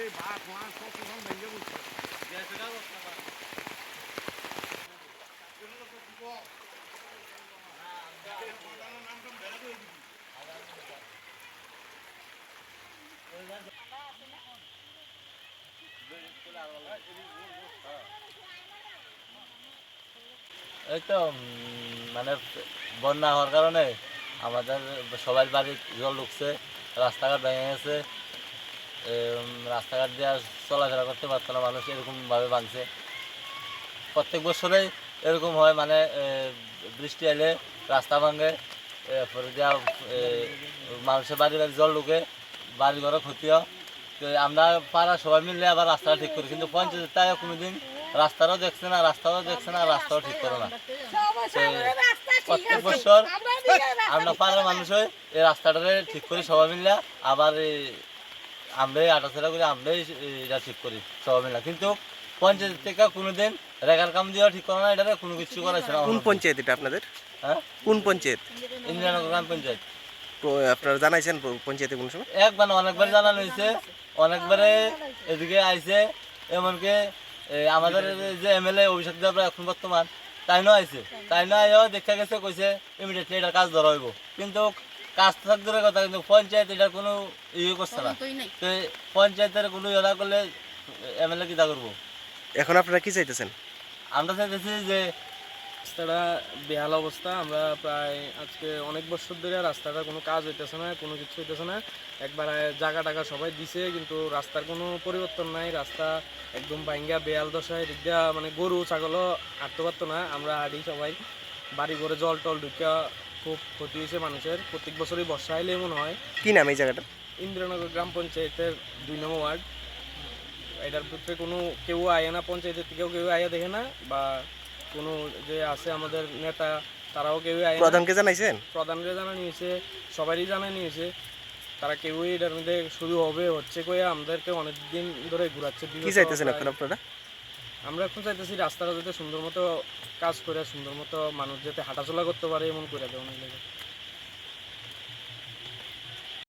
এই বাঘ মাছ সব কিছু ভেঙে বলছে এই তো মানে বন্যা হওয়ার কারণে আমাদের সবাই বাড়ি জল ঢুকছে, রাস্তাঘাট ভেঙে গেছে, রাস্তাঘাট দিয়ে চলাফেরা করতে পারতো না মানুষ, এরকমভাবে ভাঙছে। প্রত্যেক বছরেই এরকম হয়, মানে বৃষ্টি এলে রাস্তা ভাঙে, এরপরে যা মানুষের বাড়ি বাড়ি জল ঢুকে, বাড়ি ঘরে ক্ষতি হয়। তো আমরা পাড়া সবাই মিললে আবার রাস্তাটা ঠিক করি, কিন্তু পঞ্চায়েত তাই কোনোদিন রাস্তাটাও দেখছে না, রাস্তাও ঠিক করে না। প্রত্যেক বছর আমরা পাড়ার মানুষ হয়ে এই রাস্তাটাকে ঠিক করি সবাই মিললে, আবার আমরাই আটাচেরা করি, আমরাই এটা ঠিক করি সবাই মিলে। কিন্তু পঞ্চায়েত থেকে কোনোদিন রেগার কাম দিয়েও ঠিক করে না, এটা কোনো কিছু করেছে না। কোন পঞ্চায়েত এটা আপনাদের? হ্যাঁ, কোন পঞ্চায়েত? ইন্দিরানগর গ্রাম পঞ্চায়েত। আপনারা জানাইছেন পঞ্চায়েতে কোন সময়? একবার অনেকবার জানানো হয়েছে, অনেকবারে এদিকে আইছে, এমনকি আমাদের যে এমএলএ অভিষেক দেব এখন বর্তমান, তাই না আইছে, তাই না আইও দেখা গেছে, কইছে ইমিডিয়েটলি এটার কাজ ধরা হইব, কিন্তু কাজ থাক দূরের কথা, কিন্তু পঞ্চায়েত এটার কোনো ইয়ে করছে না। তো পঞ্চায়েতের কোনো ইয়ে না করলে এমএলএ কিতা করবো? এখন আপনারা কি চাইতেছেন? আমরা চাইতেছি যে রাস্তাটা বেহাল অবস্থা। আমরা প্রায় আজকে অনেক বছর ধরে রাস্তাটা কোনো কাজ হইতেছে না, কোনো কিছু হইতেছে না। একবার জায়গা টাকা সবাই দিছে, কিন্তু রাস্তার কোনো পরিবর্তন নাই। রাস্তা একদম ভাঙ্গা বেহাল দশায়, দিকটা মানে গরু ছাগলও হাঁটতে পারতো না। আমরা হাঁটি সবাই, বাড়ি ঘরে জল টল ঢুকা খুব ক্ষতি হয়েছে মানুষের। প্রত্যেক বছরই বর্ষা এলে এমন হয়। কি নাম এই জায়গাটা? ইন্দিরানগর গ্রাম পঞ্চায়েতের 2 নম্বর ওয়ার্ড। এটার ভিতরে কোনো কেউ আয় না, পঞ্চায়েতের থেকেও কেউ আয়া দেখে না, বা কোনো যে আছে আমাদের নেতা তারাও কেউই আয় না। প্রধানকে জানাইছেন? প্রধানকে জানানো হয়েছে, সবারই জানানো হয়েছে, তারা কেউই এটার মধ্যে শুরু হবে হচ্ছে কয়ে আমাদেরকে অনেক দিন ধরে ঘুরাচ্ছে। কি চাইতেছেন এখন আপনারা? আমরা এখন চাইতেছি রাস্তাটা যাতে সুন্দর মতো কাজ করে, সুন্দর মতো মানুষ যাতে হাঁটাচলা করতে পারে এমন করে দেওয়া।